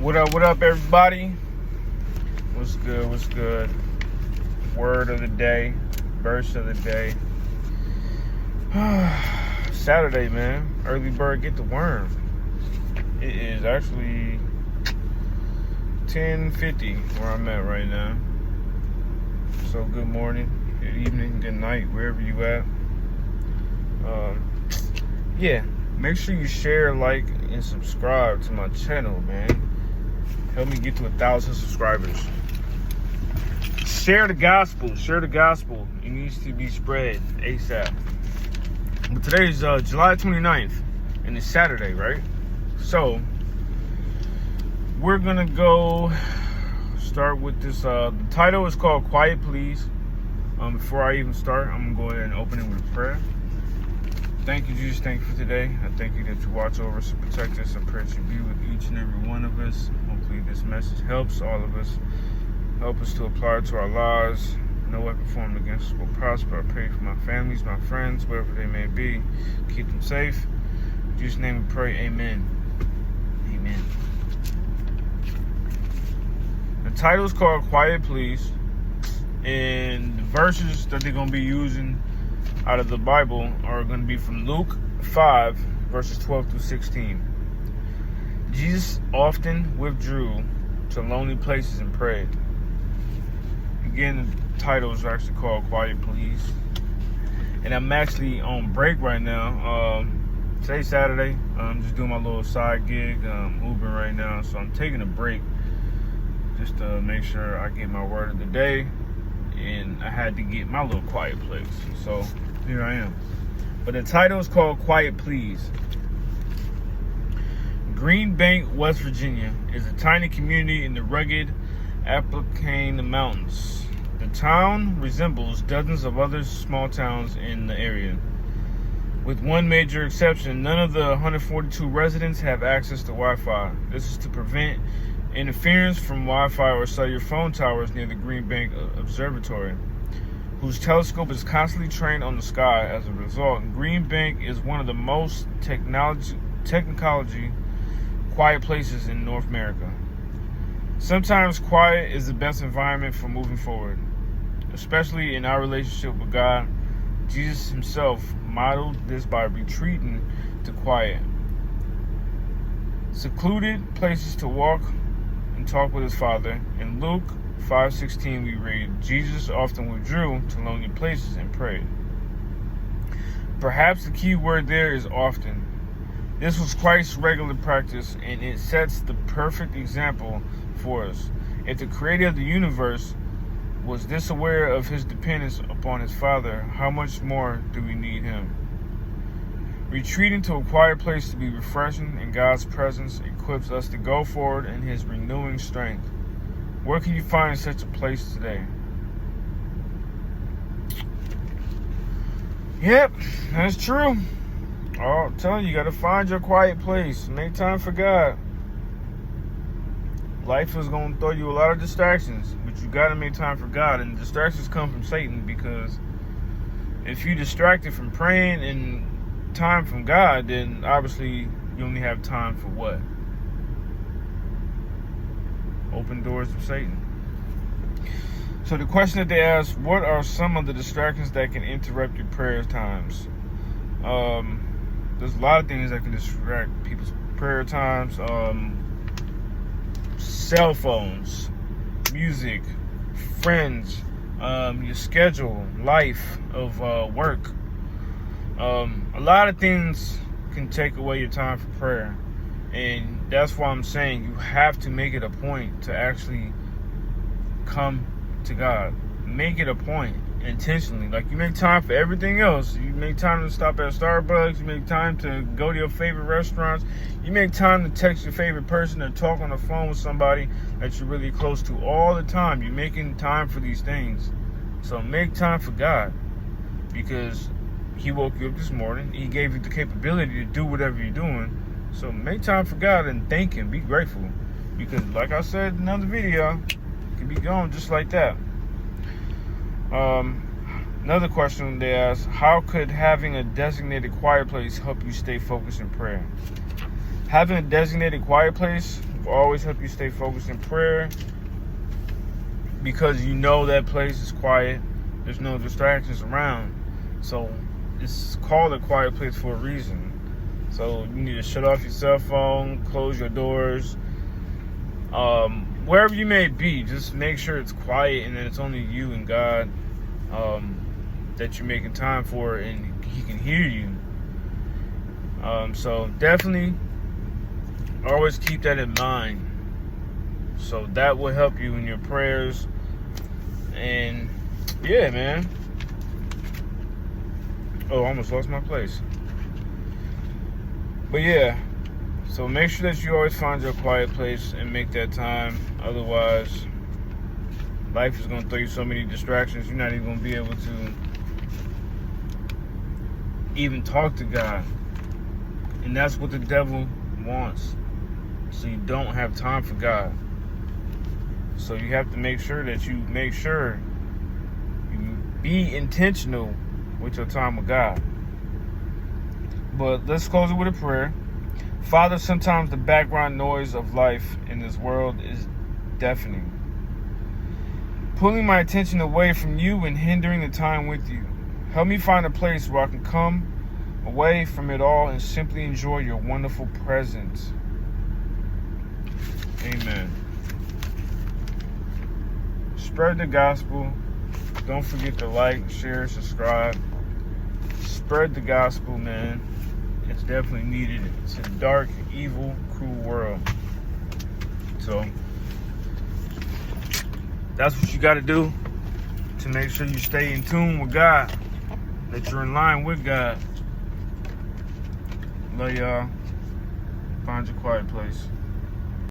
What up, everybody? What's good? What's good? Word of the day, verse of the day. Saturday, man. Early bird get the worm. It is actually 10:50 where I'm at right now. So good morning, good evening, good night, wherever you at. Yeah, make sure you share, like, and subscribe to my channel, man. Help me get to 1,000 subscribers. Share the gospel. Share the gospel. It needs to be spread ASAP. But today is July 29th, and it's Saturday, right? So, we're going to go start with this. The title is called Quiet Please. Before I even start, I'm going to go ahead and open it with a prayer. Thank you, Jesus. Thank you for today. I thank you that you watch over us and protect us. I pray that you be with each and every one of us. Hopefully this message helps all of us. Help us to apply it to our lives. No weapon formed against us will prosper. I pray for my families, my friends, wherever they may be. Keep them safe. In Jesus' name we pray. Amen. Amen. The title is called Quiet Please. And the verses that they're going to be using out of the Bible are going to be from Luke 5, verses 12 through 16. Jesus often withdrew to lonely places and prayed. Again, the title is actually called Quiet Please. And I'm actually on break right now. Today's Saturday. I'm just doing my little side gig, Uber right now. So I'm taking a break just to make sure I get my word of the day. And I had to get my little quiet place. So here I am. But the title is called Quiet Please. Green Bank, West Virginia is a tiny community in the rugged Appalachian Mountains. The town resembles dozens of other small towns in the area. With one major exception, none of the 142 residents have access to Wi-Fi. This is to prevent interference from Wi-Fi or cellular phone towers near the Green Bank Observatory, whose telescope is constantly trained on the sky. As a result, Green Bank is one of the most technology quiet places in North America. Sometimes quiet is the best environment for moving forward, especially in our relationship with God. Jesus himself modeled this by retreating to quiet, secluded places to walk and talk with his Father. In Luke 5:16 we read, Jesus often withdrew to lonely places and prayed. Perhaps the key word there is often. This was Christ's regular practice, and it sets the perfect example for us. If the creator of the universe was this aware of his dependence upon his Father, how much more do we need him? Retreating to a quiet place to be refreshing in God's presence equips us to go forward in his renewing strength. Where can you find such a place today? Yep, that's true. Oh, I'm telling you, you got to find your quiet place. Make time for God. Life is going to throw you a lot of distractions, but you got to make time for God. And distractions come from Satan, because if you're distracted from praying and time from God, then obviously you only have time for what? Open doors of Satan. So the question that they ask, what are some of the distractions that can interrupt your prayer times? There's a lot of things that can distract people's prayer times. Cell phones, music, friends, your schedule, life of work. A lot of things can take away your time for prayer. And that's why I'm saying you have to make it a point to actually come to God. Make it a point intentionally. Like, you make time for everything else. You make time to stop at Starbucks. You make time to go to your favorite restaurants. You make time to text your favorite person or talk on the phone with somebody that you're really close to all the time. You're making time for these things. So make time for God, because he woke you up this morning. He gave you the capability to do whatever you're doing. So make time for God and thank him. Be grateful. Because like I said in another video, it can be gone just like that. Another question they ask, how could having a designated quiet place help you stay focused in prayer? Having a designated quiet place will always help you stay focused in prayer, because you know that place is quiet. There's no distractions around. So it's called a quiet place for a reason. So you need to shut off your cell phone, close your doors. Wherever you may be, just make sure it's quiet and that it's only you and God that you're making time for, and He can hear you. So definitely always keep that in mind. So that will help you in your prayers. And yeah, man. Oh, I almost lost my place. But yeah, so make sure that you always find your quiet place and make that time. Otherwise, life is going to throw you so many distractions, you're not even going to be able to even talk to God. And that's what the devil wants. So you don't have time for God. So you have to make sure that you be intentional with your time with God. But let's close it with a prayer. Father, sometimes the background noise of life in this world is deafening, pulling my attention away from you and hindering the time with you. Help me find a place where I can come away from it all and simply enjoy your wonderful presence. Amen. Spread the gospel. Don't forget to like, share, subscribe. Spread the gospel, man. It's definitely needed. It's a dark, evil, cruel world. So that's what you got to do to make sure you stay in tune with God, that you're in line with God. Love y'all. Find your quiet place.